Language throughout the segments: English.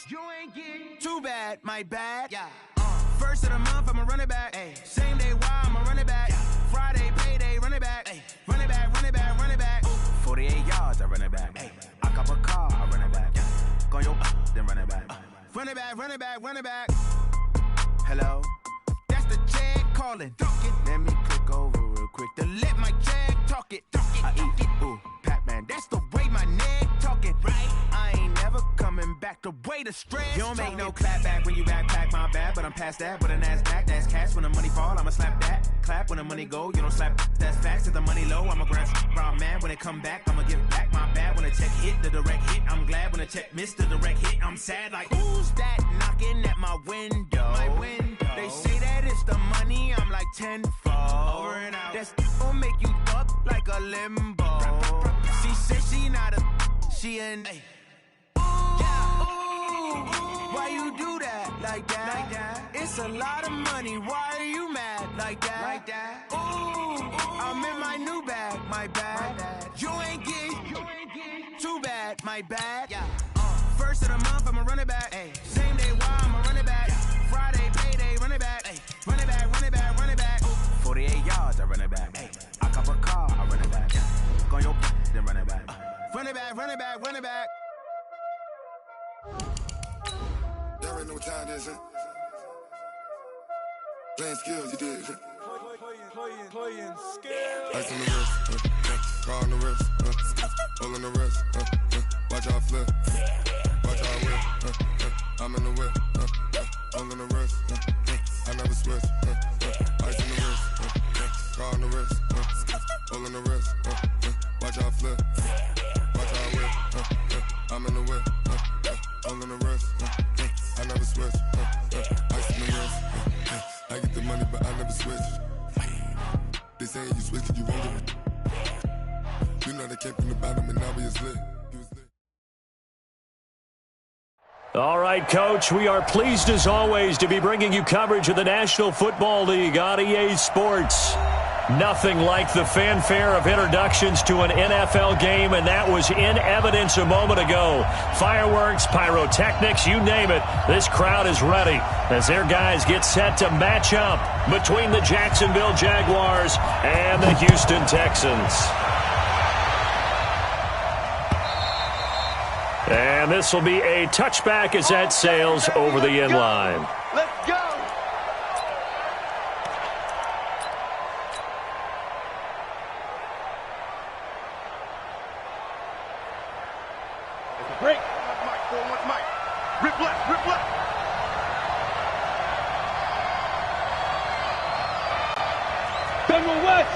You ain't get too bad, my bad. Yeah. First of the month, I'ma run it back. Ay. Same day, why I'ma run it back. Yeah. Friday, payday, run it back. Ay. Run it back, run it back, run it back. 48 yards, I run it back. Ay. I cop a car, I run it back. Yeah. Go your then run it back. Run it back, run it back, run it back. Hello, that's the check calling. Let me click over real quick to let my check talk it. I eat it, ooh, Pac-Man, that's the way my neck talking. Right, I ain't never coming back. The way the stress. You don't make no clap back when you backpack, my bad. But I'm past that. With a NASDAQ, that's cash. When the money fall, I'ma slap that. Clap when the money go, you don't slap. That's facts. If the money low, I'ma grab raw man. When it come back, I'ma give back my bad. When the check hit, the direct hit. I'm glad when the check missed the direct hit. I'm sad like, who's that knocking at my window? My window. They say that it's the money, I'm like tenfold. Over and out. That's gon' make you fuck like a limbo. She said she not a, she an. Ay. Why you do that like that? Like that? It's a lot of money. Why are you mad like that? Like that? Ooh, I'm in my new bag, my bad. You ain't get too bad, my bad. Yeah. First of the month, I'ma run it back. Ay. Same day, why I'ma run it back. Yeah. Friday, payday, run it back. Ay. Run it back, run it back, run it back. 48 yards, I run it back. Ay. I cop a car, I run it back. Yeah. Go your then run it back. Run it back, run it back, run it back. Y'all already know what time it is, huh? Playing skills, you did, huh? Playing skills. Ice on the wrist, car on the wrist, hole in the wrist, watch how I flip, watch how I whip, I'm in the whip, hole in the wrist, I never switch, ice on the wrist, car on the wrist, hole in the wrist, watch how I flip, watch how I whip, I'm in the whip, hole in the wrist, I never switch, ice on the wrist, I get the money but I never switch. They saying you switch cause you won't get it. You know they came from the bottom and now we is lit. All right, Coach, we are pleased as always to be bringing you coverage of the National Football League on EA Sports. Nothing like the fanfare of introductions to an NFL game, and that was in evidence a moment ago. Fireworks, pyrotechnics, you name it. This crowd is ready as their guys get set to match up between the Jacksonville Jaguars and the Houston Texans. And this will be a touchback as that sails over the end line. Let's go! Break. Mike. Rip left. Federal West.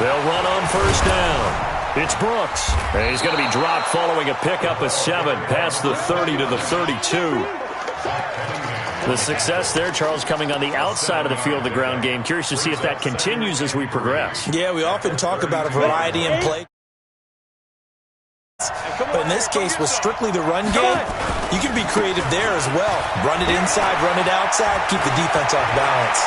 They'll run on first down. It's Brooks. And he's going to be dropped following a pickup of 7 past the 30 to the 32. The success there, Charles, coming on the outside of the field, the ground game. Curious to see if that continues as we progress. Yeah, we often talk about a variety in play. But in this case, with strictly the run game, you can be creative there as well. Run it inside, run it outside, keep the defense off balance.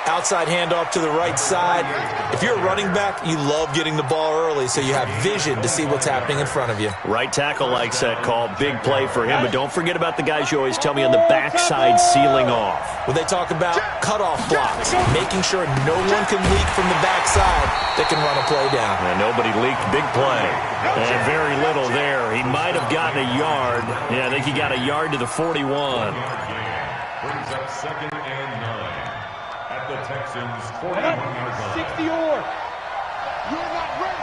Outside handoff to the right side. If you're a running back, you love getting the ball early so you have vision to see what's happening in front of you. Right tackle likes that call. Big play for him. But don't forget about the guys you always tell me on the backside sealing off. Well, they talk about cutoff blocks, making sure no one can leak from the backside that can run a play down. And nobody leaked. Big play. And very little there. He might have gotten a yard. Yeah, I think he got a yard to the 41. Brings up 2nd and 9. The Texans 41 yard line. 60 or. You're not ready.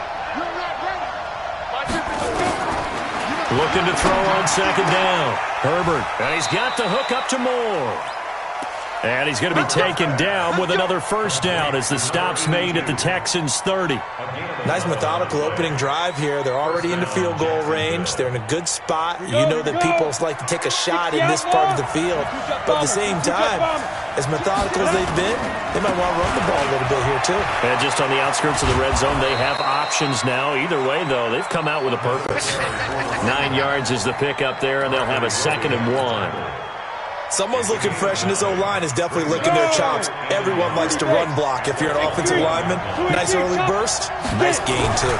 Looking to throw on 2nd down. Herbert. And he's got the hook up to Moore. And he's going to be taken down with another first down as the stop's made at the Texans 30. Nice methodical opening drive here. They're already into field goal range. They're in a good spot. You know that people like to take a shot in this part of the field. But at the same time, as methodical as they've been, they might want to run the ball a little bit here too. And just on the outskirts of the red zone, they have options now. Either way, though, they've come out with a purpose. 9 yards is the pickup there, and they'll have a 2nd and 1. Someone's looking fresh, and this O-line is definitely licking their chops. Everyone likes to run block. If you're an offensive lineman, nice early burst, nice gain, too.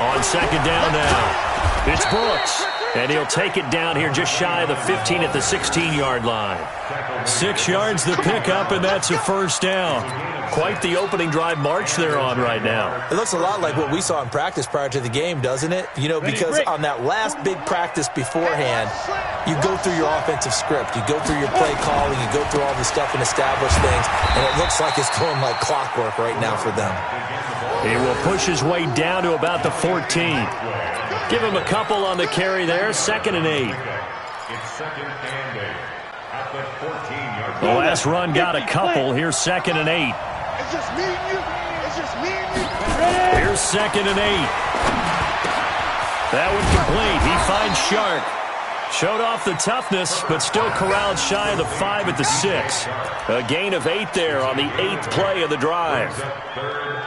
On second down now, it's Brooks. And he'll take it down here just shy of the 15 at the 16-yard line. 6 yards the pickup, and that's a first down. Quite the opening drive march they're on right now. It looks a lot like what we saw in practice prior to the game, doesn't it? You know, because on that last big practice beforehand, you go through your offensive script. You go through your play calling. You go through all the stuff and establish things. And it looks like it's going like clockwork right now for them. He will push his way down to about the 14. Give him a couple on the carry there. 2nd and 8. It's 2nd and 8 at the 14-yard line. The last run got a couple. Here's 2nd and 8. It's just me and you. It's just me and you. Here's 2nd and 8. That one complete. He finds Shark. Showed off the toughness, but still corralled shy of the 5 at the 6. A gain of 8 there on the 8th play of the drive.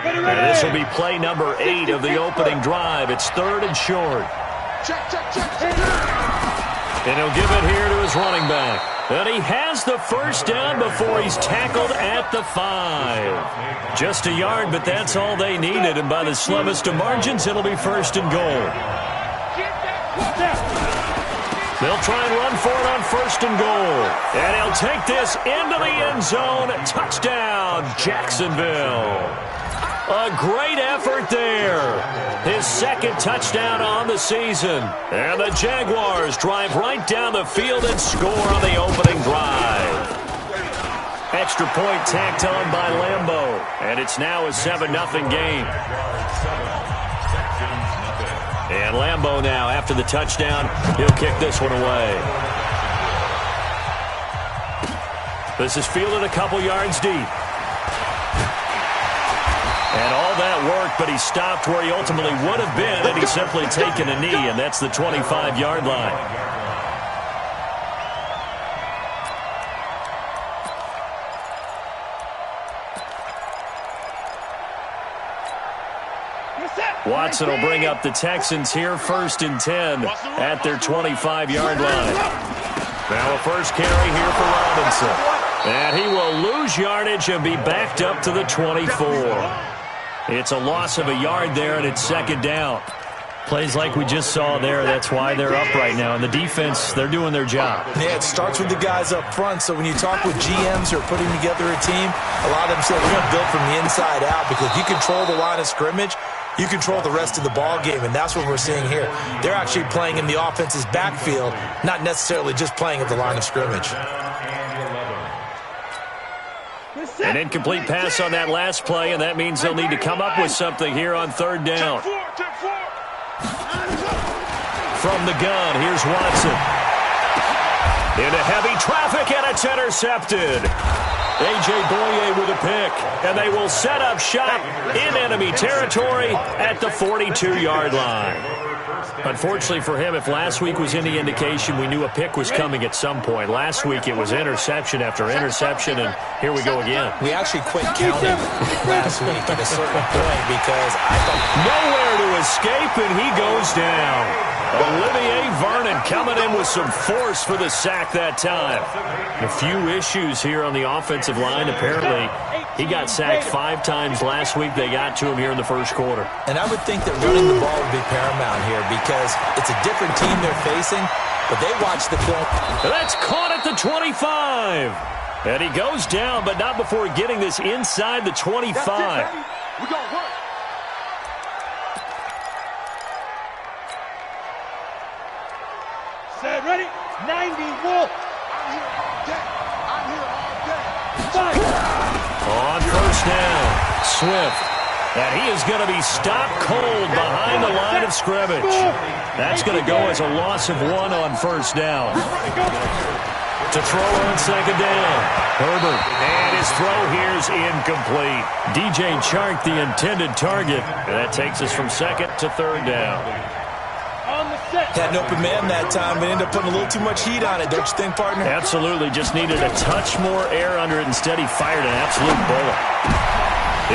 And this will be play number 8 of the opening drive. It's 3rd and short. And he'll give it here to his running back. And he has the first down before he's tackled at the 5. Just a yard, but that's all they needed. And by the slimmest of margins, it'll be 1st and goal. They'll try and run for it on 1st and goal. And he'll take this into the end zone. Touchdown, Jacksonville. A great effort there. His 2nd touchdown on the season. And the Jaguars drive right down the field and score on the opening drive. Extra point tacked on by Lambeau. And it's now a 7-0 game. And Lambeau now, after the touchdown, he'll kick this one away. This is fielded a couple yards deep. And all that worked, but he stopped where he ultimately would have been, and he's simply taken a knee, and that's the 25-yard line. Watson will bring up the Texans here, 1st and 10 at their 25-yard line. Now a first carry here for Robinson. And he will lose yardage and be backed up to the 24. It's a loss of a yard there, and it's 2nd down. Plays like we just saw there, that's why they're up right now. And the defense, they're doing their job. Yeah, it starts with the guys up front. So when you talk with GMs who are putting together a team, a lot of them say we're going to build from the inside out, because if you control the line of scrimmage, you control the rest of the ball game, and that's what we're seeing here. They're actually playing in the offense's backfield, not necessarily just playing at the line of scrimmage. An incomplete pass on that last play, and that means they'll need to come up with something here on 3rd down. From the gun, here's Watson. Into heavy traffic, and it's intercepted. A.J. Boye with a pick, and they will set up shop in enemy territory at the 42-yard line. Unfortunately for him, if last week was any indication, we knew a pick was coming at some point. Last week it was interception after interception, and here we go again. We actually quit counting last week at a certain point because I thought nowhere to escape, and he goes down. Olivier Vernon coming in with some force for the sack that time. A few issues here on the offensive line. Apparently, he got sacked 5 times last week. They got to him here in the first quarter. And I would think that running the ball would be paramount here because it's a different team they're facing, but they watch the film. That's caught at the 25. And he goes down, but not before getting this inside the 25. We're going to work. Set, ready? 90, Wolf. I'm here all day. I'm here all day. Fight. On 1st down, Swift. And he is going to be stopped cold behind the line of scrimmage. That's going to go as a loss of 1 on 1st down. To throw on 2nd down. Herbert. And his throw here is incomplete. DJ Chark, the intended target. And that takes us from 2nd to 3rd down. Had an open man that time, but ended up putting a little too much heat on it, don't you think, partner? Absolutely. Just needed a touch more air under it. Instead, he fired an absolute bullet.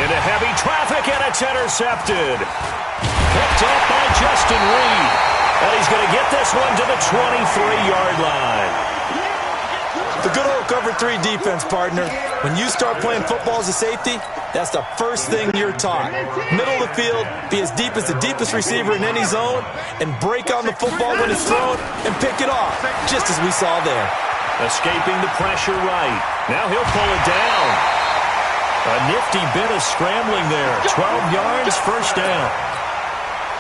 Into heavy traffic, and it's intercepted. Picked up by Justin Reed. And he's going to get this one to the 23-yard line. The good old cover 3 defense, partner. When you start playing football as a safety, that's the first thing you're taught. Middle of the field, be as deep as the deepest receiver in any zone, and break on the football when it's thrown and pick it off, just as we saw there. Escaping the pressure right. Now he'll pull it down. A nifty bit of scrambling there. 12 yards, first down.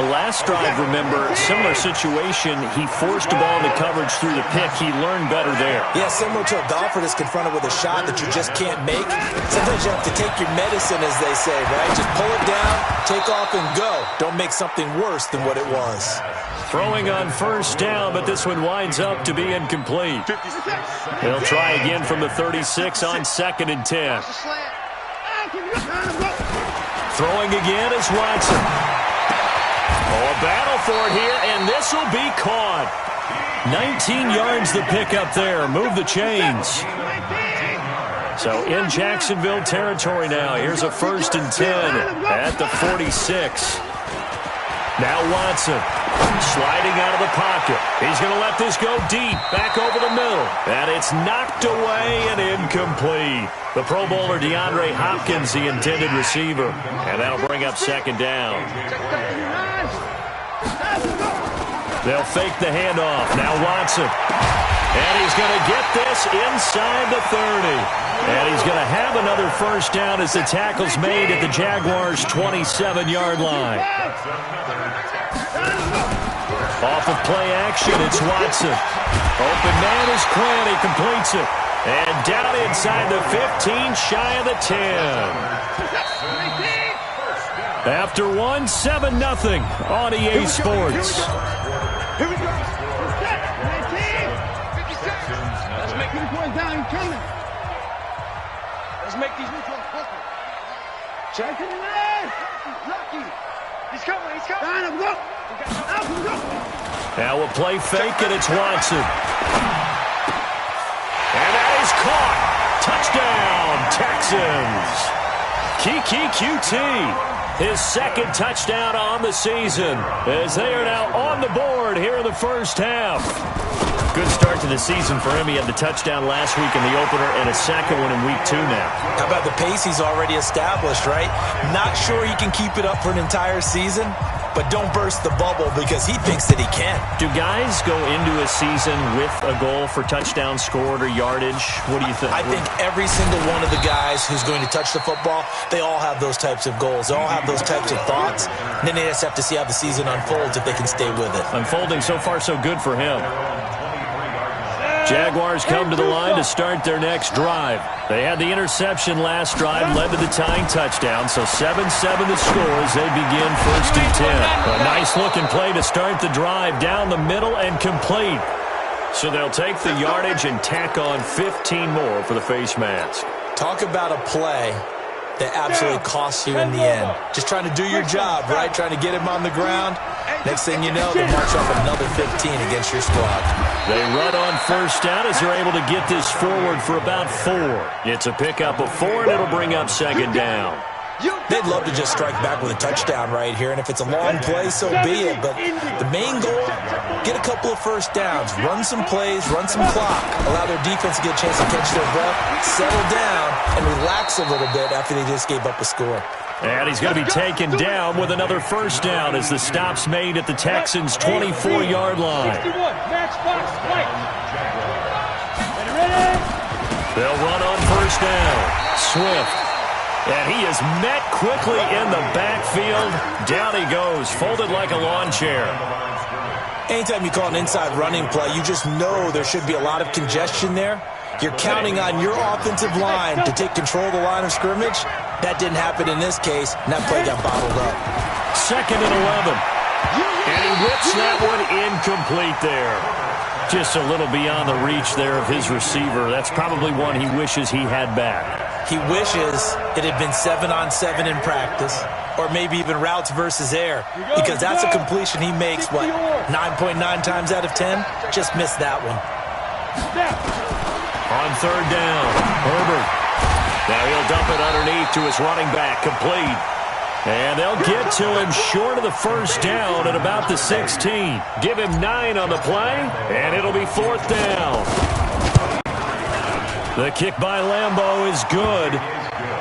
The last drive, remember, similar situation. He forced the ball into coverage through the pick. He learned better there. Yeah, similar to a golfer that's confronted with a shot that you just can't make. Sometimes you have to take your medicine, as they say, right? Just pull it down, take off, and go. Don't make something worse than what it was. Throwing on first down, but this one winds up to be incomplete. They'll try again from the 36 on 2nd and 10. Throwing again is Watson. Oh, a battle for it here, and this will be caught. 19 yards the pickup there. Move the chains. So in Jacksonville territory now. Here's a 1st and 10 at the 46. Now Watson sliding out of the pocket. He's going to let this go deep, back over the middle. And it's knocked away and incomplete. The Pro Bowler DeAndre Hopkins, the intended receiver. And that'll bring up 2nd down. They'll fake the handoff. Now Watson. And he's going to get this inside the 30. And he's going to have another first down as the tackle's made at the Jaguars' 27-yard line. Off of play action, it's Watson. Open man is Quinn. He completes it. And down inside the 15, shy of the 10. After 1, 7-0 on EA Sports. Here we go. Let's make these boys down coming. Let's make these boys quicker. Check it in. Lucky. He's coming. He's coming. Down him, go. Out him, go. Now we'll play fake, and it's Watson. And that is caught. Touchdown, Texans. Kiki QT. His 2nd touchdown on the season as they are now on the board here in the first half. Good start to the season for him. He had the touchdown last week in the opener and a 2nd one in week 2 now. How about the pace he's already established, right? Not sure he can keep it up for an entire season, but don't burst the bubble because he thinks that he can. Do guys go into a season with a goal for touchdown scored or yardage? What do you think? I think every single one of the guys who's going to touch the football, they all have those types of goals. They all have those types of thoughts. And then they just have to see how the season unfolds if they can stay with it. Unfolding so far so good for him. Jaguars come to the line to start their next drive. They had the interception last drive, led to the tying touchdown, so 7-7 the score as they begin 1st and 10. A nice-looking play to start the drive down the middle and complete. So they'll take the yardage and tack on 15 more for the face mask. Talk about a play that absolutely costs you in the end. Just trying to do your job, right? Trying to get him on the ground. Next thing you know, they march off another 15 against your squad. They run on first down as they're able to get this forward for about 4. It's a pickup of 4, and it'll bring up 2nd down. They'd love to just strike back with a touchdown right here, and if it's a long play, so be it. But the main goal, get a couple of first downs, run some plays, run some clock, allow their defense to get a chance to catch their breath, settle down, and relax a little bit after they just gave up a score. And he's going to be taken down with another first down as the stop's made at the Texans' 24-yard line. They'll run on first down. Swift. And he is met quickly in the backfield. Down he goes, folded like a lawn chair. Anytime you call an inside running play, you just know there should be a lot of congestion there. You're counting on your offensive line to take control of the line of scrimmage. That didn't happen in this case, and that play got bottled up. 2nd and 11. And he whips that one incomplete there. Just a little beyond the reach there of his receiver. That's probably one he wishes he had back. He wishes it had been 7-on-7 in practice, or maybe even routes versus air, because that's a completion he makes, 9.9 times out of 10? Just missed that one. On 3rd down, Herbert. Now he'll dump it underneath to his running back, complete. And they'll get to him short of the first down at about the 16. Give him 9 on the play, and it'll be 4th down. The kick by Lambeau is good.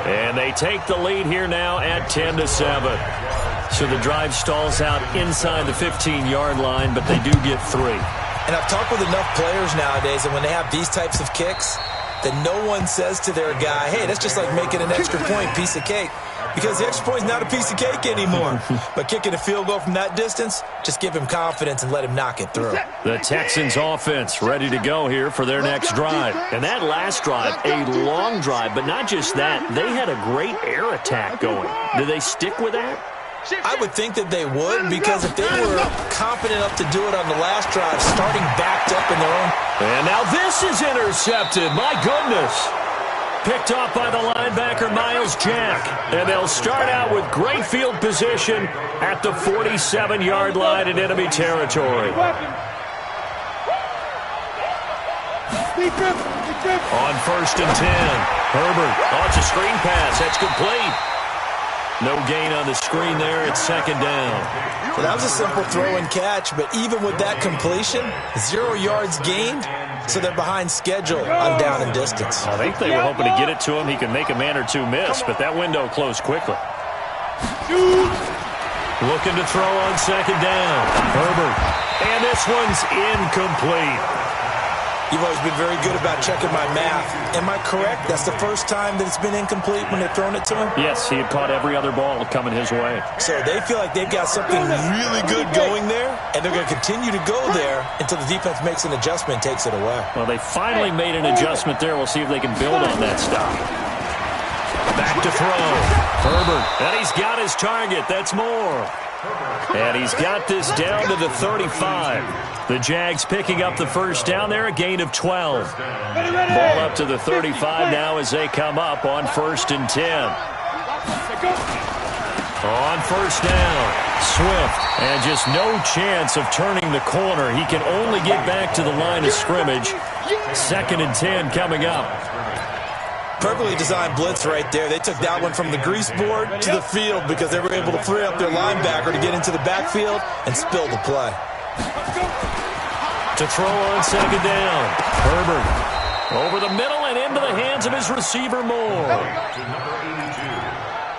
And they take the lead here now at 10-7. So the drive stalls out inside the 15-yard line, but they do get 3. And I've talked with enough players nowadays, and when they have these types of kicks, that no one says to their guy, hey, that's just like making an extra point, piece of cake. Because the extra point is not a piece of cake anymore. But kicking a field goal from that distance, just give him confidence and let him knock it through. The Texans offense ready to go here for their next drive. And that last drive, a long drive, but not just that. They had a great air attack going. Do they stick with that? I would think that they would, because if they were confident enough to do it on the last drive, starting backed up in their own. And now this is intercepted. My goodness. Picked off by the linebacker, Miles Jack. And they'll start out with great field position at the 47-yard line in enemy territory. On 1st and 10, Herbert. Oh, it's a screen pass. That's complete. No gain on the screen there. It's 2nd down. So that was a simple throw and catch, but even with that completion, 0 yards gained, so they're behind schedule on down and distance. I think they were hoping to get it to him. He can make a man or two miss, but that window closed quickly. Looking to throw on 2nd down. Herbert. And this one's incomplete. You've always been very good about checking my math. Am I correct? That's the first time that it's been incomplete when they've thrown it to him? Yes, he had caught every other ball coming his way. So they feel like they've got something really good going there, and they're going to continue to go there until the defense makes an adjustment and takes it away. Well, they finally made an adjustment there. We'll see if they can build on that stop. Back to throw. Herbert. And he's got his target. That's more. And he's got this down to the 35. The Jags picking up the first down there, a gain of 12. Ball up to the 35 now as they come up on 1st and 10. On 1st down, Swift, and just no chance of turning the corner. He can only get back to the line of scrimmage. 2nd and 10 coming up. Perfectly designed blitz right there. They took that one from the grease board to the field because they were able to free up their linebacker to get into the backfield and spill the play. To throw on 2nd down. Herbert over the middle and into the hands of his receiver Moore.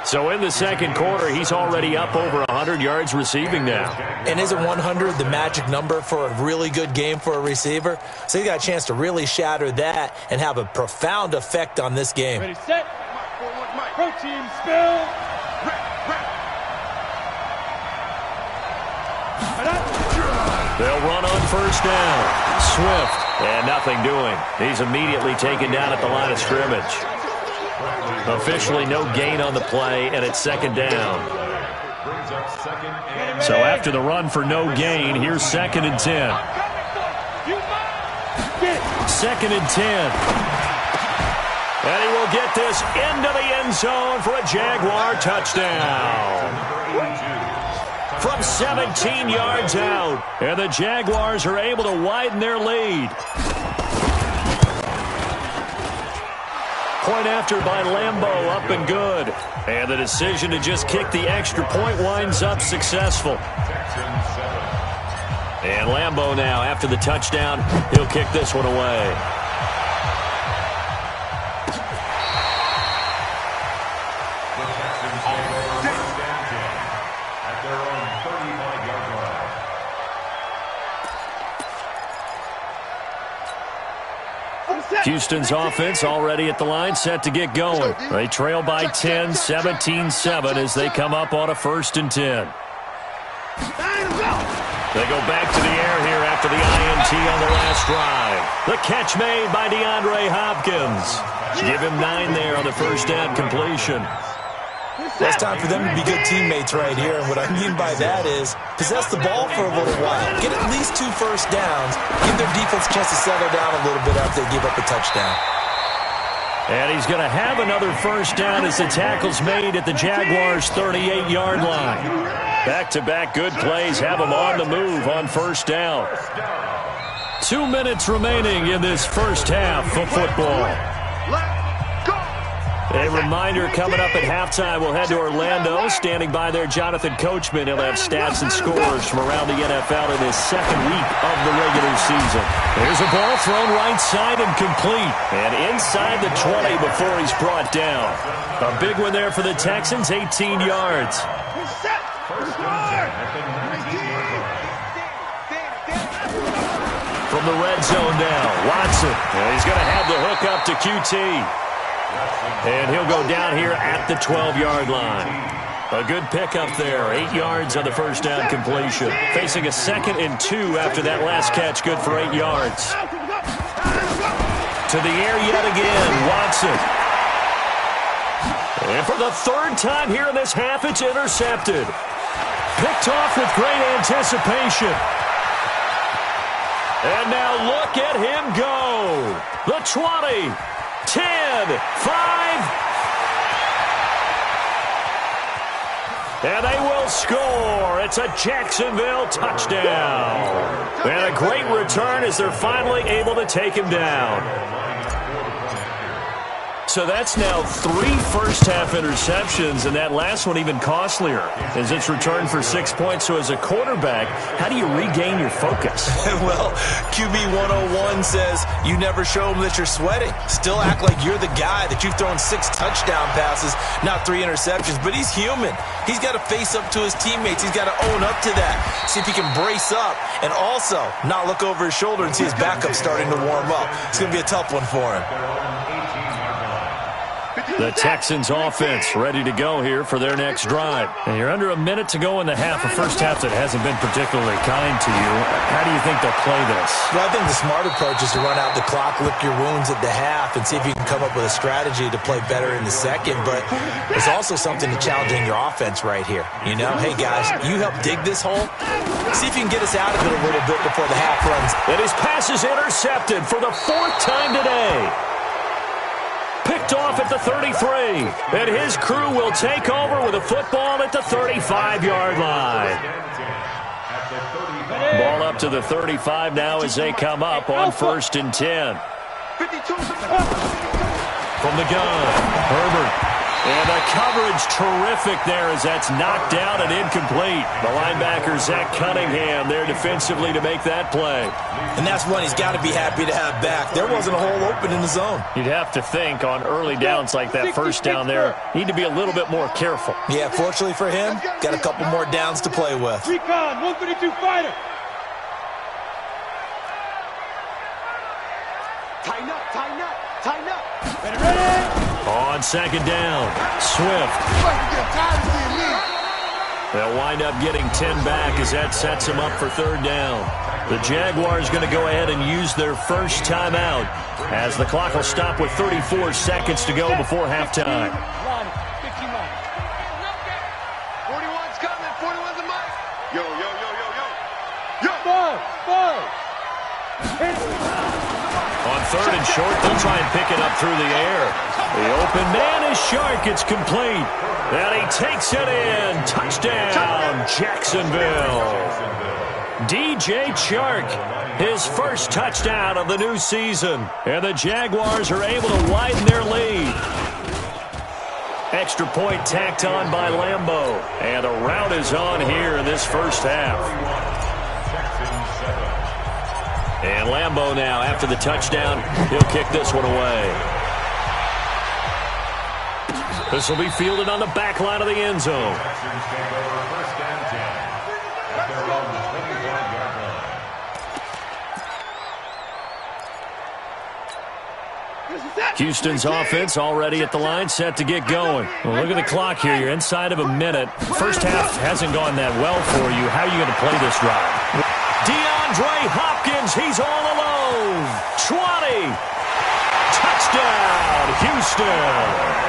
So in the 2nd quarter, he's already up over 100 yards receiving now. And isn't 100 the magic number for a really good game for a receiver? So he got a chance to really shatter that and have a profound effect on this game. Ready, set. Protein spill. They'll run on 1st down. Swift, and nothing doing. He's immediately taken down at the line of scrimmage. Officially no gain on the play, and it's 2nd down. So after the run for no gain, here's 2nd and 10. 2nd and 10. And he will get this into the end zone for a Jaguar touchdown. From 17 yards out, and the Jaguars are able to widen their lead. Point after by Lambeau, up and good. And the decision to just kick the extra point winds up successful. And Lambeau now, after the touchdown, he'll kick this one away. Houston's offense already at the line, set to get going. They trail by 10, 17-7 as they come up on a 1st and 10. They go back to the air here after the INT on the last drive. The catch made by DeAndre Hopkins. Give him 9 there on the 1st down completion. Well, it's time for them to be good teammates right here, and what I mean by that is possess the ball for a little while. Get at least 2 first downs. Give their defense a chance to settle down a little bit after they give up a touchdown. And he's going to have another 1st down as the tackle's made at the Jaguars' 38-yard line. Back-to-back good plays have them on the move on 1st down. 2 minutes remaining in this first half of football. A reminder, coming up at halftime, we'll head to Orlando. Standing by there, Jonathan Coachman. He'll have stats and scores from around the NFL in his second week of the regular season. There's a ball thrown right side and complete. And inside the 20 before he's brought down. A big one there for the Texans, 18 yards. From the red zone now, Watson. And he's going to have the hook up to QT. And he'll go down here at the 12-yard line. A good pickup there. 8 yards on the first down completion. Facing a 2nd and 2 after that last catch. Good for 8 yards. To the air yet again, Watson. And for the 3rd time here in this half, it's intercepted. Picked off with great anticipation. And now look at him go. The 20, 10, 5. And they will score. It's a Jacksonville touchdown. And a great return as they're finally able to take him down. So that's now 3 first-half interceptions, and that last one even costlier as it's returned for 6 points. So as a quarterback, how do you regain your focus? Well, QB 101 says you never show them that you're sweating. Still act like you're the guy, that you've thrown 6 touchdown passes, not 3 interceptions. But he's human. He's got to face up to his teammates. He's got to own up to that. See if he can brace up and also not look over his shoulder and see his backup starting to warm up. It's going to be a tough one for him. The Texans offense ready to go here for their next drive. And you're under a minute to go in the half, a first half that hasn't been particularly kind to you. How do you think they'll play this? Well, I think the smart approach is to run out the clock, lick your wounds at the half, and see if you can come up with a strategy to play better in the second. But there's also something to challenging your offense right here. You know, hey, guys, you help dig this hole. See if you can get us out of it a little bit before the half runs. And his pass is intercepted for the 4th time today. Picked off at the 33, and his crew will take over with a football at the 35-yard line. Ball up to the 35 now as they come up on 1st and 10. From the gun, Herbert. And the coverage terrific there as that's knocked down and incomplete. The linebacker, Zach Cunningham, there defensively to make that play. And that's one he's got to be happy to have back. There wasn't a hole open in the zone. You'd have to think on early downs like that first down there, need to be a little bit more careful. Yeah, fortunately for him, got a couple more downs to play with. Recon, 132 fighter. Tighten up, tighten up, tighten up. Ready? On 2nd down, Swift. They'll wind up getting 10 back as that sets them up for 3rd down. The Jaguars going to go ahead and use their first timeout as the clock will stop with 34 seconds to go before halftime. 41's coming, 41's a mic. Yo, yo, yo, yo, yo. Yo, five. On 3rd and short, they'll try and pick it up through the air. The open man is Shark. It's complete. And he takes it in. Touchdown, Jacksonville. DJ Chark, his first touchdown of the new season. And the Jaguars are able to widen their lead. Extra point tacked on by Lambeau. And a rout is on here in this first half. And Lambeau now, after the touchdown, he'll kick this one away. This will be fielded on the back line of the end zone. Houston's offense already at the line, set to get going. Well, look at the clock here. You're inside of a minute. First half hasn't gone that well for you. How are you going to play this drive? DeAndre Hopkins, he's all alone. 20. Touchdown, Houston.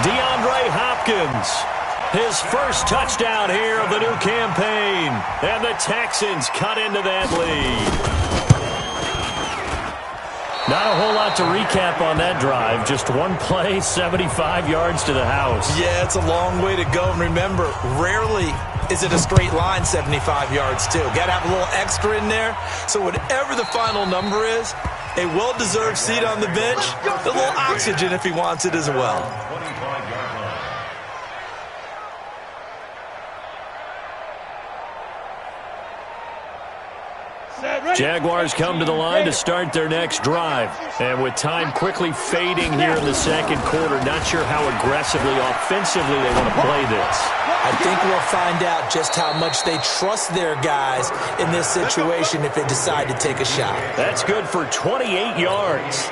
DeAndre Hopkins, his first touchdown here of the new campaign. And the Texans cut into that lead. Not a whole lot to recap on that drive. Just one play, 75 yards to the house. Yeah, it's a long way to go. And remember, rarely is it a straight line 75 yards, too. Got to have a little extra in there. So whatever the final number is, A well-deserved seat on the bench. A little oxygen if he wants it as well. Jaguars come to the line to start their next drive. And with time quickly fading here in the second quarter, not sure how aggressively, offensively they want to play this. I think we'll find out just how much they trust their guys in this situation if they decide to take a shot. That's good for 28 yards.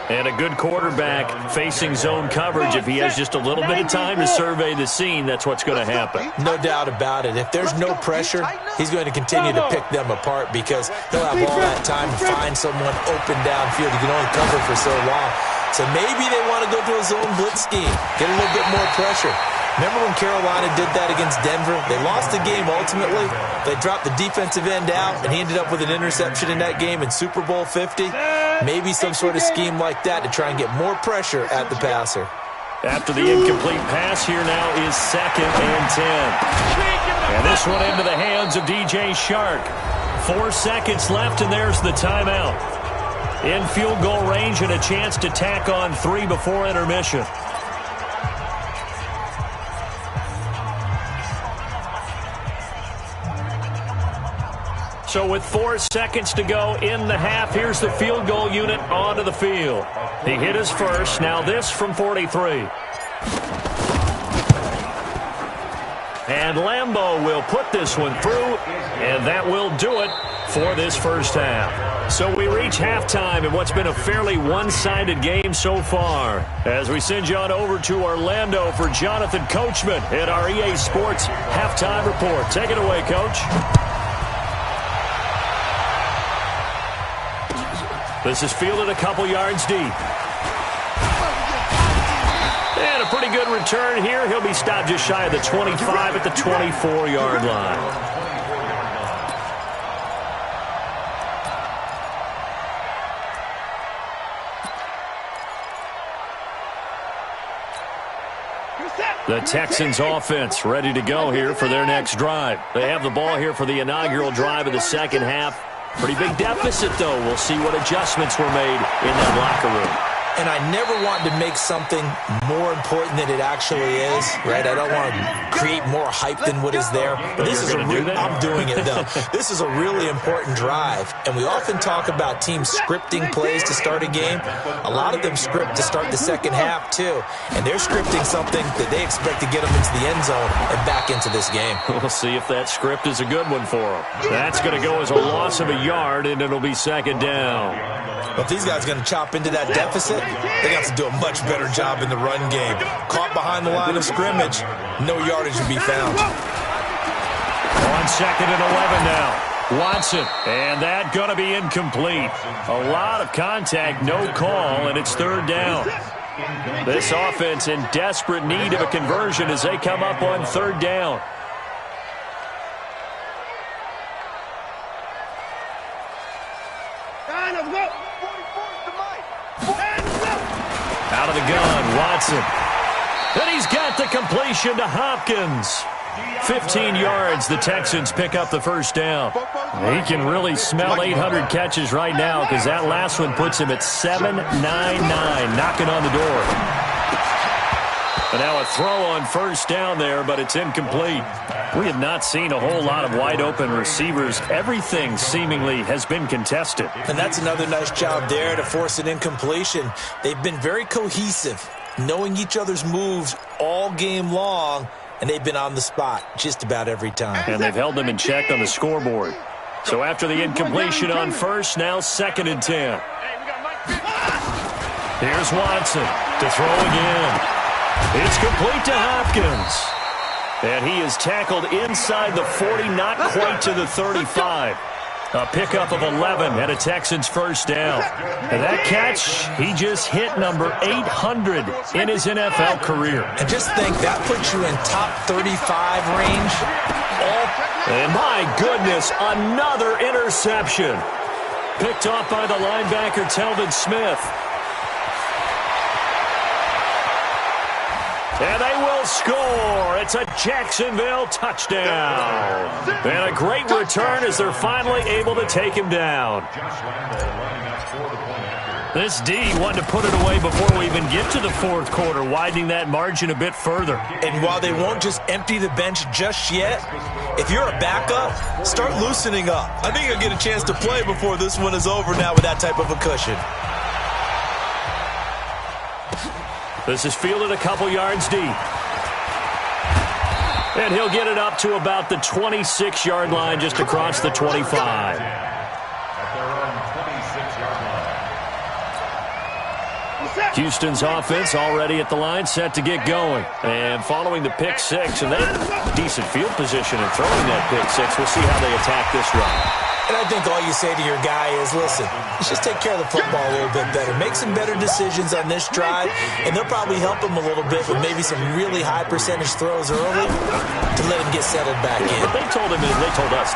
And a good quarterback facing zone coverage. If he has just a little bit of time to survey the scene, that's what's going to happen. No doubt about it. If there's no pressure, he's going to continue to pick them apart because he'll have all that time to find someone open downfield. You can only cover for so long. So maybe they want to go to a zone blitz scheme, get a little bit more pressure. Remember when Carolina did that against Denver? They lost the game ultimately. They dropped the defensive end out, and he ended up with an interception in that game in Super Bowl 50. Maybe some sort of scheme like that to try and get more pressure at the passer. After the incomplete pass, here now is 2nd and 10. And this one into the hands of DJ Shark. 4 seconds left, and there's the timeout. In field goal range and a chance to tack on 3 before intermission. So with 4 seconds to go in the half, here's the field goal unit onto the field. He hit his first. Now this from 43. And Lambeau will put this one through, and that will do it for this first half. So we reach halftime in what's been a fairly one-sided game so far. As we send you on over to Orlando for Jonathan Coachman at our EA Sports Halftime Report. Take it away, Coach. This is fielded a couple yards deep. And a pretty good return here. He'll be stopped just shy of the 25 at the 24-yard line. The Texans offense ready to go here for their next drive. They have the ball here for the inaugural drive of the second half. Pretty big deficit, though. We'll see what adjustments were made in that locker room. And I never want to make something more important than it actually is, right? I don't want to create more hype than what is there. But this is I'm doing it, though. This is a really important drive. And we often talk about teams scripting plays to start a game. A lot of them script to start the second half, too. And they're scripting something that they expect to get them into the end zone and back into this game. We'll see if that script is a good one for them. That's going to go as a loss of a yard, and it'll be second down. Well, if these guys are going to chop into that deficit, they got to do a much better job in the run game. Caught behind the line of scrimmage, no yardage to be found. On 2nd and 11 now. Watson, and that going to be incomplete. A lot of contact, no call, and it's 3rd down. This offense in desperate need of a conversion as they come up on 3rd down. Out of the gun, Watson. And he's got the completion to Hopkins. 15 yards, the Texans pick up the first down. He can really smell 800 catches right now because that last one puts him at 799, knocking on the door. And now a throw on first down there, but it's incomplete. We have not seen a whole lot of wide-open receivers. Everything seemingly has been contested. And that's another nice job there to force an incompletion. They've been very cohesive, knowing each other's moves all game long, and they've been on the spot just about every time. And they've held them in check on the scoreboard. So after the incompletion on first, now 2nd and 10. Here's Watson to throw again. It's complete to Hopkins. And he is tackled inside the 40, not quite to the 35. A pickup of 11 and a Texans first down. And that catch, he just hit number 800 in his NFL career. And just think, that puts you in top 35 range. And my goodness, another interception. Picked off by the linebacker, Telvin Smith. And they will score. It's a Jacksonville touchdown. And a great return as they're finally able to take him down. This D wanted to put it away before we even get to the fourth quarter, widening that margin a bit further. And while they won't just empty the bench just yet, if you're a backup, start loosening up. I think you'll get a chance to play before this one is over now with that type of a cushion. This is fielded a couple yards deep. And he'll get it up to about the 26-yard line, just across the 25. Houston's offense already at the line, set to get going. And following the pick six, and that decent field position and throwing that pick six, we'll see how they attack this drive. And I think all you say to your guy is, listen, let's just take care of the football a little bit better. Make some better decisions on this drive, and they'll probably help him a little bit with maybe some really high percentage throws early to let him get settled back in. But they told us,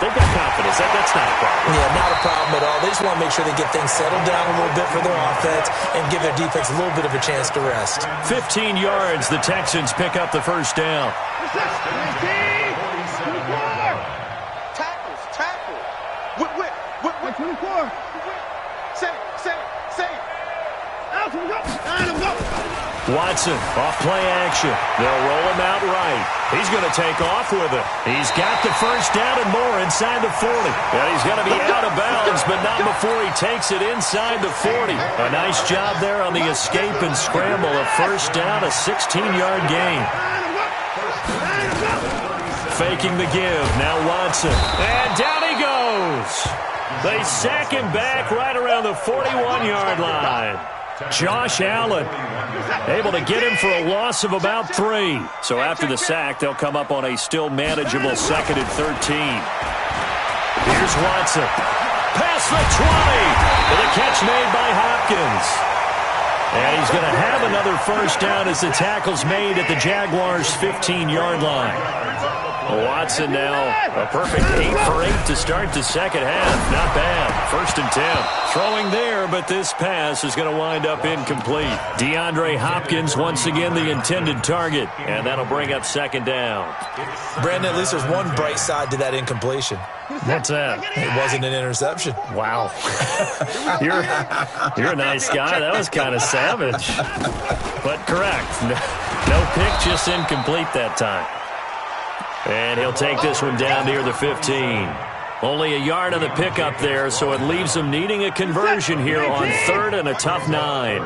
they've got confidence. That's not a problem. Yeah, not a problem at all. They just want to make sure they get things settled down a little bit for their offense and give their defense a little bit of a chance to rest. 15 yards, the Texans pick up the first down. Watson, off play action. They'll roll him out right. He's going to take off with it. He's got the first down and more inside the 40. And he's going to be out of bounds, but not before he takes it inside the 40. A nice job there on the escape and scramble. A first down, a 16-yard gain. Faking the give. Now Watson. And down he goes. They sack him back right around the 41-yard line. Josh Allen able to get him for a loss of about 3. So after the sack, they'll come up on a still manageable 2nd and 13. Here's Watson. Past the 20. With a catch made by Hopkins. And he's going to have another first down as the tackle's made at the Jaguars' 15-yard line. Watson now a perfect 8 for 8 to start the second half. Not bad. 1st and 10. Throwing there, but this pass is going to wind up incomplete. DeAndre Hopkins once again the intended target, and that'll bring up 2nd down. Brandon, at least there's one bright side to that incompletion. What's that? It wasn't an interception. Wow. You're a nice guy. That was kind of savage. But correct. No pick, just incomplete that time. And he'll take this one down near the 15. Only a yard on the pickup there, so it leaves them needing a conversion here on 3rd and a tough 9.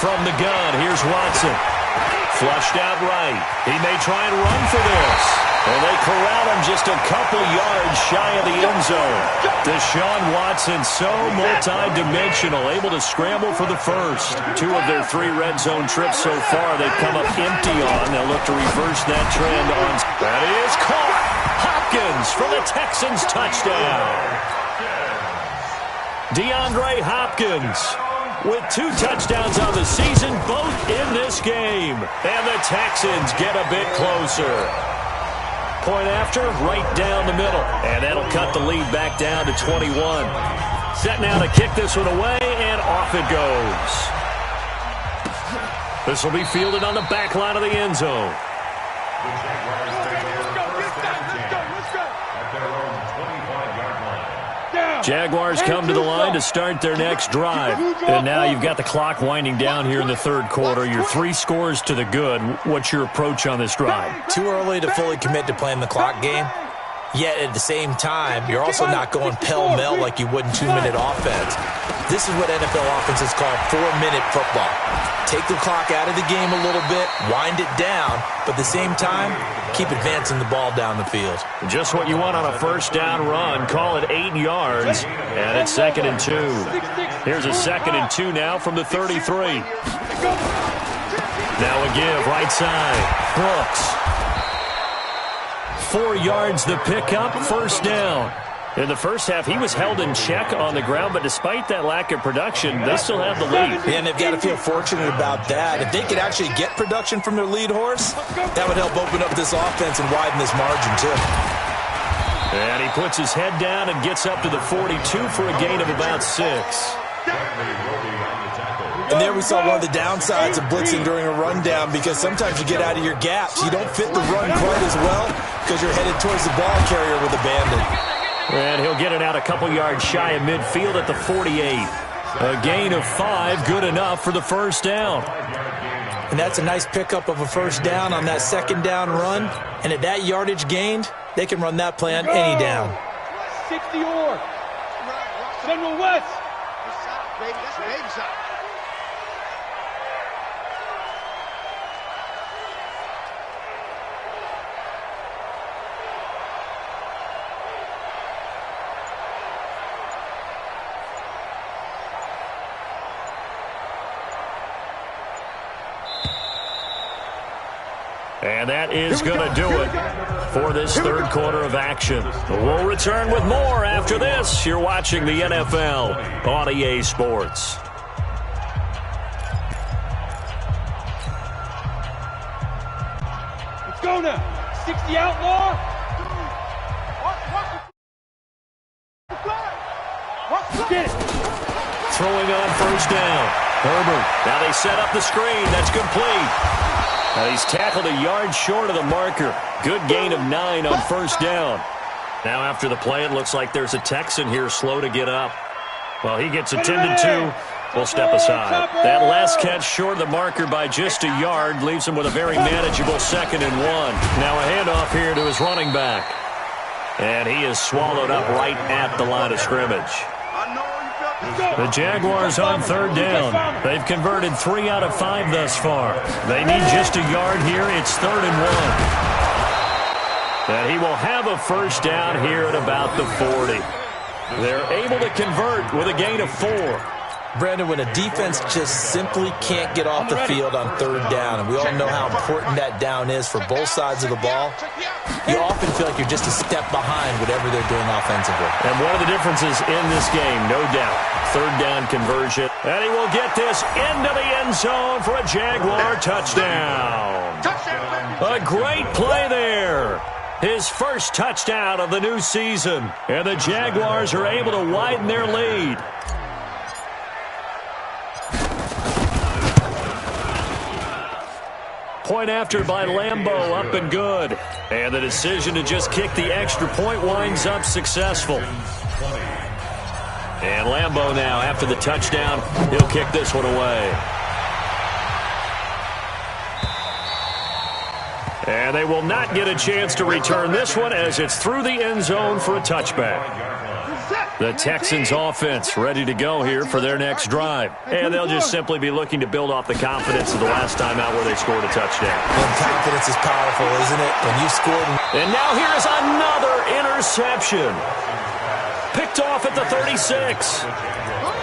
From the gun, here's Watson. Flushed out right. He may try and run for this. And they corral him just a couple yards shy of the end zone. Deshaun Watson, so multi-dimensional, able to scramble for the first. 2 of their 3 red zone trips so far they've come up empty on. They'll look to reverse that trend on. That is caught. Hopkins for the Texans touchdown. DeAndre Hopkins with 2 touchdowns on the season, both in this game. And the Texans get a bit closer. Point after, right down the middle. And that'll cut the lead back down to 21. Set now to kick this one away, and off it goes. This will be fielded on the back line of the end zone. Jaguars come to the line to start their next drive. And now you've got the clock winding down here in the 3rd quarter. You're 3 scores to the good. What's your approach on this drive? Too early to fully commit to playing the clock game. Yet at the same time, you're also not going pell-mell like you would in 2-minute offense. This is what NFL offenses call 4-minute football. Take the clock out of the game a little bit, wind it down, but at the same time, keep advancing the ball down the field. Just what you want on a first down run. Call it 8 yards, and it's 2nd and 2. Here's a 2nd and 2 now from the 33. Now a give, right side. Brooks. 4 yards the pickup, first down. In the first half, he was held in check on the ground, but despite that lack of production, they still have the lead. And they've got to feel fortunate about that. If they could actually get production from their lead horse, that would help open up this offense and widen this margin, too. And he puts his head down and gets up to the 42 for a gain of about 6. And there we saw one of the downsides of blitzing during a rundown, because sometimes you get out of your gaps. You don't fit the run quite as well because you're headed towards the ball carrier with abandon. And he'll get it out a couple yards shy of midfield at the 48. A gain of 5, good enough for the first down. And that's a nice pickup of a first down on that second down run. And at that yardage gained, they can run that play on any down. 60 or. Central West. Baby, that's baby side. And that is going to do it for this third quarter of action. We'll return with more after this. You're watching the NFL on EA Sports. Let's go now. 60 outlaw. Get it. Throwing on first down. Herbert. Now they set up the screen. That's complete. Now he's tackled a yard short of the marker. Good gain of 9 on first down. Now after the play, it looks like there's a Texan here slow to get up. Well, he gets attended to. We'll step aside. That last catch short of the marker by just a yard leaves him with a very manageable 2nd and 1. Now a handoff here to his running back. And he is swallowed up right at the line of scrimmage. The Jaguars on third down. They've converted 3 out of 5 thus far. They need just a yard here. It's 3rd and 1. And he will have a first down here at about the 40. They're able to convert with a gain of 4. Brandon, when a defense just simply can't get off the field on third down, and we all know how important that down is for both sides of the ball, you often feel like you're just a step behind whatever they're doing offensively. And one of the differences in this game, no doubt, third down conversion. And he will get this into the end zone for a Jaguar touchdown. A great play there. His first touchdown of the new season. And the Jaguars are able to widen their lead. Point after by Lambeau, up and good. And the decision to just kick the extra point winds up successful. And Lambeau now, after the touchdown, he'll kick this one away. And they will not get a chance to return this one as it's through the end zone for a touchback. The Texans offense ready to go here for their next drive. And they'll just simply be looking to build off the confidence of the last time out where they scored a touchdown. And confidence is powerful, isn't it? When you scored. And now here is another interception. Picked off at the 36.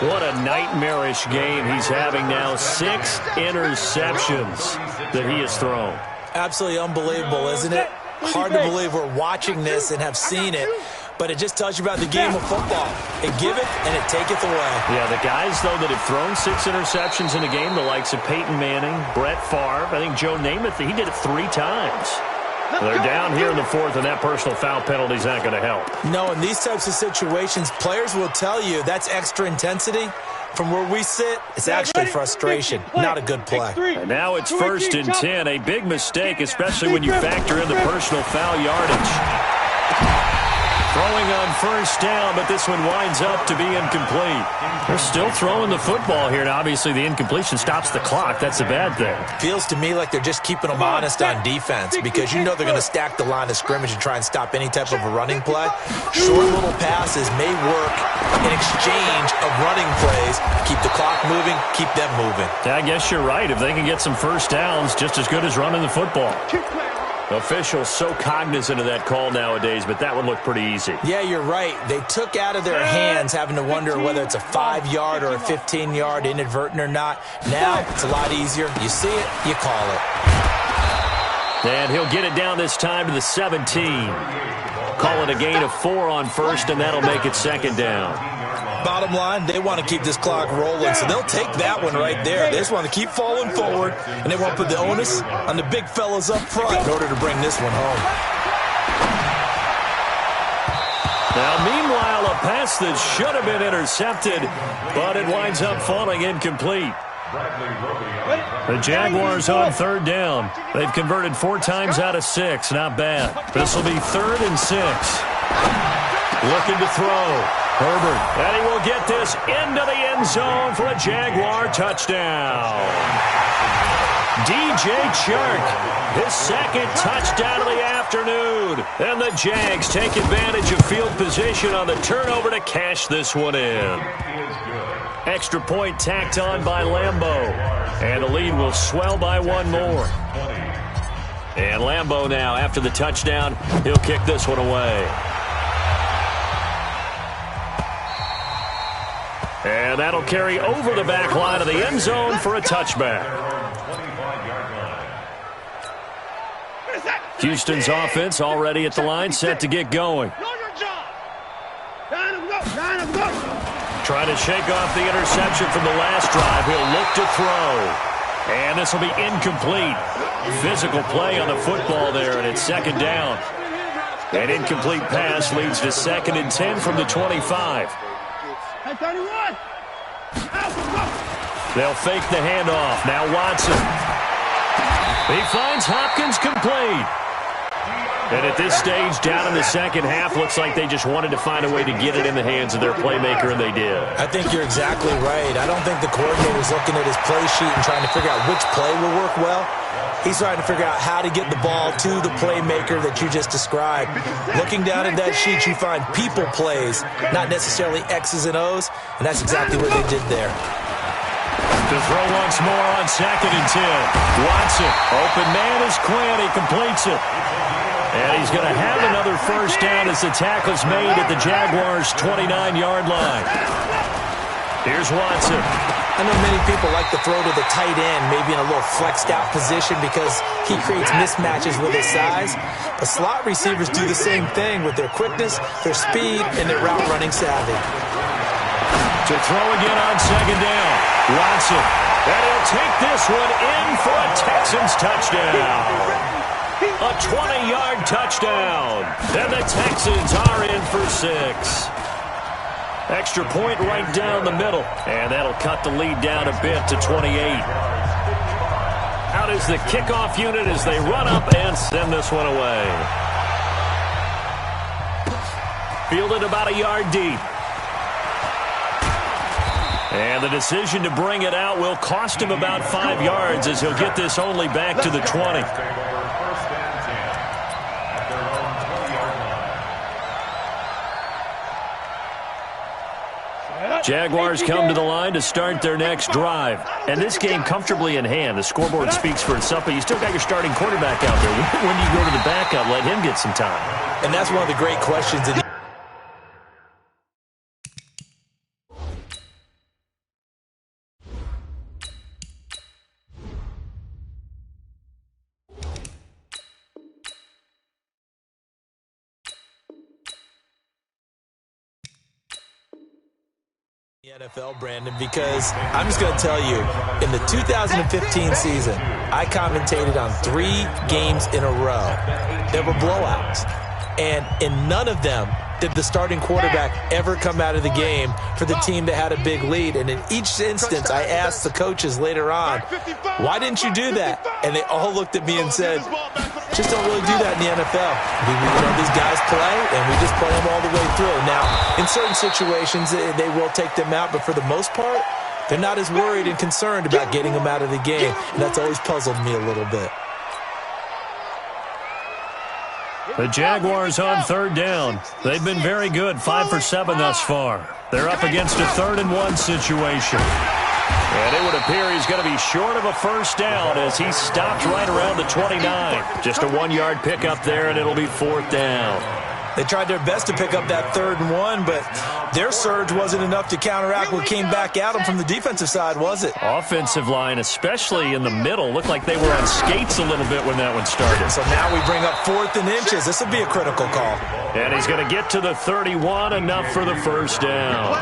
What a nightmarish game he's having now. 6 interceptions that he has thrown. Absolutely unbelievable, isn't it? Hard to believe we're watching this and have seen it. But it just tells you about the game of football. It giveth and it taketh away. Yeah, the guys, though, that have thrown 6 interceptions in a game, the likes of Peyton Manning, Brett Favre, I think Joe Namath, he did it 3 times. They're down here in the 4th, and that personal foul penalty is not going to help. No, in these types of situations, players will tell you that's extra intensity. From where we sit, it's actually frustration, not a good play. And now it's 1st and 10, a big mistake, especially when you factor in the personal foul yardage. Throwing on first down, but this one winds up to be incomplete. They're still throwing the football here, and obviously the incompletion stops the clock. That's a bad thing. Feels to me like they're just keeping them honest on defense because you know they're going to stack the line of scrimmage and try and stop any type of a running play. Short little passes may work in exchange of running plays. Keep the clock moving, keep them moving. I guess you're right. If they can get some first downs, just as good as running the football. Officials so cognizant of that call nowadays, but that would look pretty easy. Yeah, you're right. They took out of their hands having to wonder whether it's a 5-yard or a 15-yard inadvertent or not. Now it's a lot easier. You see it, you call it. And he'll get it down this time to the 17. Call it a gain of 4 on first, and that'll make it 2nd down. Bottom line, they want to keep this clock rolling, so they'll take that one right there. They just want to keep falling forward, and they want to put the onus on the big fellas up front in order to bring this one home. Now, meanwhile, a pass that should have been intercepted, but it winds up falling incomplete. The Jaguars on third down. They've converted 4 times out of 6. Not bad. This will be 3rd and 6. Looking to throw. Herbert. And he will get this into the end zone for a Jaguar touchdown. DJ Chark, his 2nd touchdown of the afternoon. And the Jags take advantage of field position on the turnover to cash this one in. Extra point tacked on by Lambeau. And the lead will swell by 1 more. And Lambeau now, after the touchdown, he'll kick this one away. And that'll carry over the back line of the end zone for a touchback. Houston's offense already at the line, set to get going. Trying to shake off the interception from the last drive. He'll look to throw. And this will be incomplete. Physical play on the football there, and it's 2nd down. An incomplete pass leads to 2nd and 10 from the 25. They'll fake the handoff. Now Watson. He finds Hopkins complete. And at this stage, down in the second half, looks like they just wanted to find a way to get it in the hands of their playmaker, and they did. I think you're exactly right. I don't think the coordinator's looking at his play sheet and trying to figure out which play will work well. He's trying to figure out how to get the ball to the playmaker that you just described. Looking down at that sheet, you find people plays, not necessarily X's and O's, and that's exactly what they did there. To throw once more on 2nd and 10. Watson, open man is Quinn. He completes it. And he's going to have another first down as the tackle's made at the Jaguars' 29-yard line. Here's Watson. I know many people like to throw to the tight end, maybe in a little flexed out position because he creates mismatches with his size. But slot receivers do the same thing with their quickness, their speed, and their route running savvy. To throw again on 2nd down. Watson. And he'll take this one in for a Texans touchdown. A 20-yard touchdown. And the Texans are in for 6. Extra point right down the middle. And that'll cut the lead down a bit to 28. Out is the kickoff unit as they run up and send this one away. Fielded about a yard deep. And the decision to bring it out will cost him about 5 yards as he'll get this only back to the 20. Jaguars come to the line to start their next drive. And this game comfortably in hand. The scoreboard speaks for itself, but you still got your starting quarterback out there. When do you go to the backup, let him get some time? And that's one of the great questions in the NFL, Brandon, because I'm just going to tell you, in the 2015 season, I commentated on 3 games in a row. There were blowouts, and in none of them did the starting quarterback ever come out of the game for the team that had a big lead. And in each instance, I asked the coaches later on, why didn't you do that? And they all looked at me and said, just don't really do that in the NFL. These guys play, and we just play them all the way through. Now, in certain situations, they will take them out, but for the most part, they're not as worried and concerned about getting them out of the game. And that's always puzzled me a little bit. The Jaguars on 3rd down. They've been very good, 5 for 7 thus far. They're up against a 3rd and 1 situation. And it would appear he's going to be short of a first down as he stopped right around the 29. Just a 1-yard pickup there, and it'll be 4th down. They tried their best to pick up that 3rd and 1, but their surge wasn't enough to counteract what came back at them from the defensive side, was it? Offensive line, especially in the middle, looked like they were on skates a little bit when that one started. So now we bring up 4th and inches. This will be a critical call. And he's going to get to the 31, enough for the first down.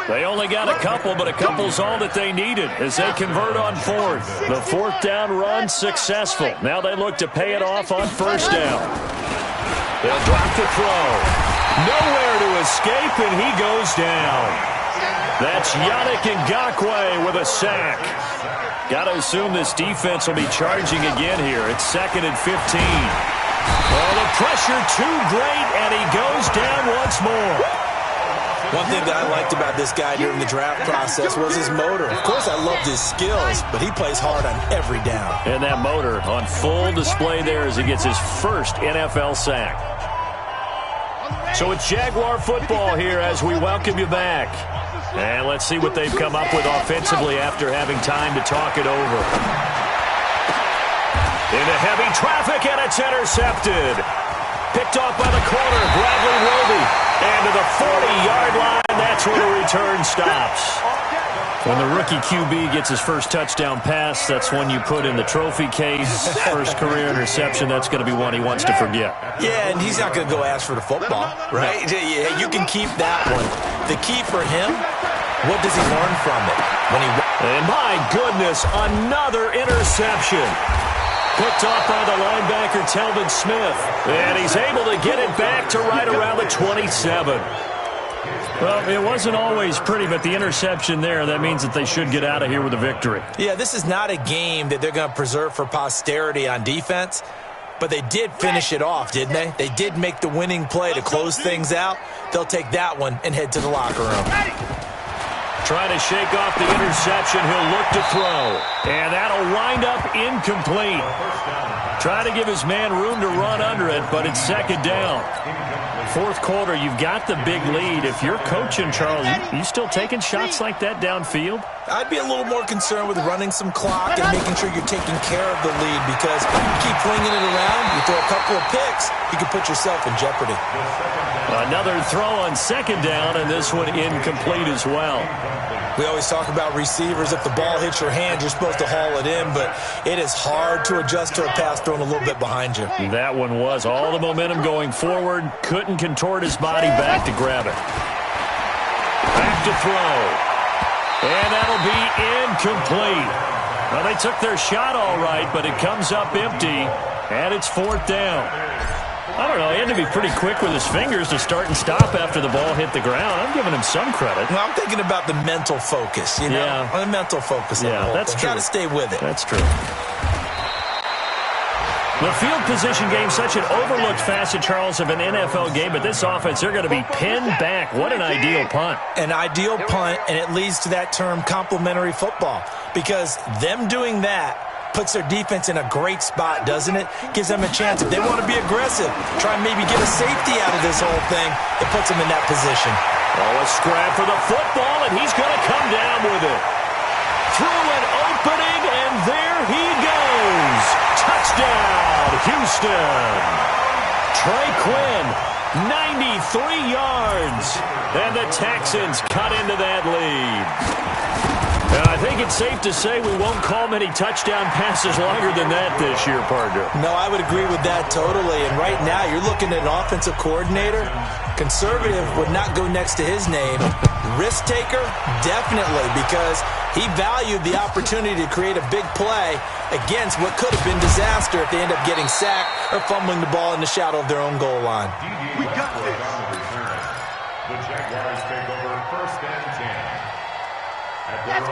They only got a couple, but a couple's all that they needed as they convert on 4th. The 4th down run successful. Now they look to pay it off on first down. They'll drop the throw. Nowhere to escape, and he goes down. That's Yannick Ngakoue with a sack. Got to assume this defense will be charging again here. It's 2nd and 15. Oh, the pressure too great, and he goes down once more. One thing that I liked about this guy during the draft process was his motor. Of course, I loved his skills, but he plays hard on every down. And that motor on full display there as he gets his first NFL sack. So it's Jaguar football here as we welcome you back. And let's see what they've come up with offensively after having time to talk it over. Into heavy traffic, and it's intercepted. Picked off by the corner, Bradley Roby. And to the 40-yard line, that's where the return stops. When the rookie QB gets his first touchdown pass, that's one you put in the trophy case. First career interception, that's going to be one he wants to forget. Yeah, and he's not going to go ask for the football, right? Yeah, you can keep that one. The key for him, what does he learn from it? And my goodness, another interception. Picked off by the linebacker, Telvin Smith. And he's able to get it back to right around the 27. Well, it wasn't always pretty, but the interception there, that means that they should get out of here with a victory. Yeah, this is not a game that they're going to preserve for posterity on defense, but they did finish it off, didn't they? They did make the winning play to close things out. They'll take that one and head to the locker room. Trying to shake off the interception. He'll look to throw. And that'll wind up incomplete. Trying to give his man room to run under it, but it's 2nd down. 4th quarter, you've got the big lead. If you're coaching, Charles, you still taking shots like that downfield? I'd be a little more concerned with running some clock and making sure you're taking care of the lead, because you keep flinging it around, you throw a couple of picks, you can put yourself in jeopardy. Another throw on 2nd down, and this one incomplete as well. We always talk about receivers. If the ball hits your hand, you're supposed to haul it in, but it is hard to adjust to a pass thrown a little bit behind you. That one was all the momentum going forward. Couldn't contort his body back to grab it. Back to throw. And that'll be incomplete. Well, they took their shot all right, but it comes up empty, and it's 4th down. I don't know. He had to be pretty quick with his fingers to start and stop after the ball hit the ground. I'm giving him some credit. Well, I'm thinking about the mental focus, you know? Yeah. The mental focus. Yeah, that's true. Got to stay with it. That's true. The field position game, such an overlooked facet, Charles, of an NFL game, but this offense, they're going to be pinned back. What an ideal punt. An ideal punt, and it leads to that term complementary football, because them doing that puts their defense in a great spot, doesn't it? Gives them a chance. If they want to be aggressive, try and maybe get a safety out of this whole thing, it puts them in that position. Oh, a scrap for the football, and he's going to come down with it. Through an opening, and there he goes. Touchdown, Houston. Trey Quinn, 93 yards. And the Texans cut into that lead. I think it's safe to say we won't call many touchdown passes longer than that this year, partner. No, I would agree with that totally. And right now, you're looking at an offensive coordinator. Conservative would not go next to his name. Risk taker, definitely, because he valued the opportunity to create a big play against what could have been disaster if they end up getting sacked or fumbling the ball in the shadow of their own goal line. We got this. The Jaguars take over 1st and 10.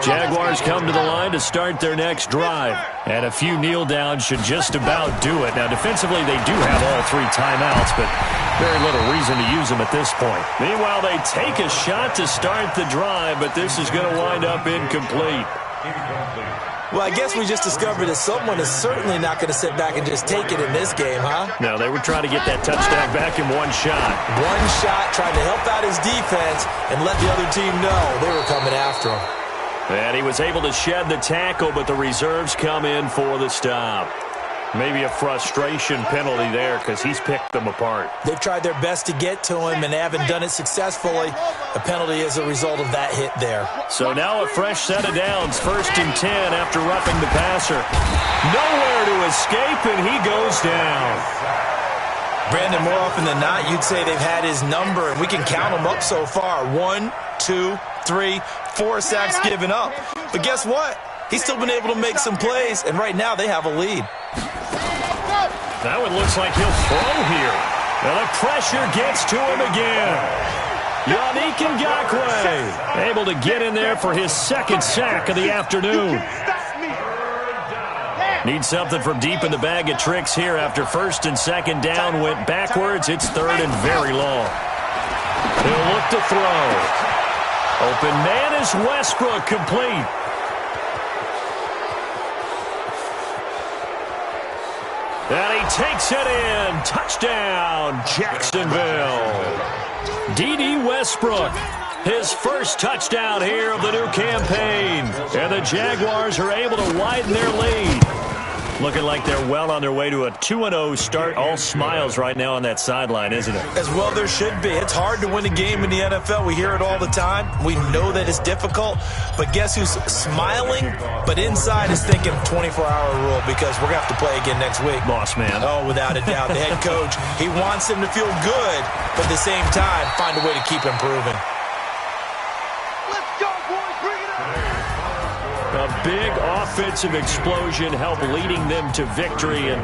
Jaguars come to the line to start their next drive. And a few kneel downs should just about do it. Now, defensively, they do have all 3 timeouts, but very little reason to use them at this point. Meanwhile, they take a shot to start the drive, but this is going to wind up incomplete. Well, I guess we just discovered that someone is certainly not going to sit back and just take it in this game, huh? No, they were trying to get that touchdown back in one shot. One shot, trying to help out his defense and let the other team know they were coming after him. And he was able to shed the tackle, but the reserves come in for the stop. Maybe a frustration penalty there because he's picked them apart. They've tried their best to get to him and haven't done it successfully. A penalty as a result of that hit there. So now a fresh set of downs. 1st and 10 after roughing the passer. Nowhere to escape, and he goes down. Brandon, more often than not, you'd say they've had his number, and we can count them up so far. 1, 2, 3, 4 sacks given up. But guess what? He's still been able to make some plays, and right now they have a lead. That one looks like he'll throw here. And the pressure gets to him again. Yannick Ngakoue able to get in there for his 2nd sack of the afternoon. Need something from deep in the bag of tricks here after first and second down went backwards. It's third and very long. He'll look to throw. Open man is Westbrook, complete. And he takes it in. Touchdown, Jacksonville. D.D. Westbrook, his first touchdown here of the new campaign. And the Jaguars are able to widen their lead. Looking like they're well on their way to a 2-0 start. All smiles right now on that sideline, isn't it? As well there should be. It's hard to win a game in the NFL. We hear it all the time. We know that it's difficult. But guess who's smiling? But inside is thinking 24-hour rule because we're going to have to play again next week. Boss man. Oh, without a doubt. The head coach, he wants them to feel good, but at the same time, find a way to keep improving. Let's go, boys. Bring it on. A big offensive explosion helped leading them to victory. And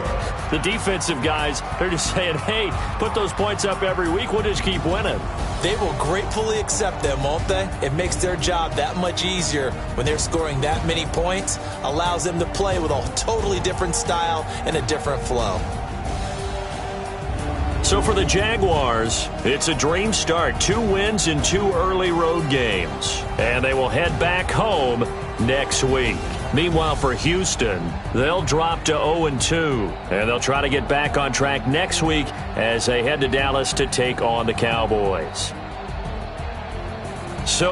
the defensive guys, they're just saying, hey, put those points up every week. We'll just keep winning. They will gratefully accept them, won't they? It makes their job that much easier when they're scoring that many points. Allows them to play with a totally different style and a different flow. So for the Jaguars, it's a dream start. 2 wins in 2 early road games. And they will head back home next week. Meanwhile, for Houston, they'll drop to 0-2. And they'll try to get back on track next week as they head to Dallas to take on the Cowboys. So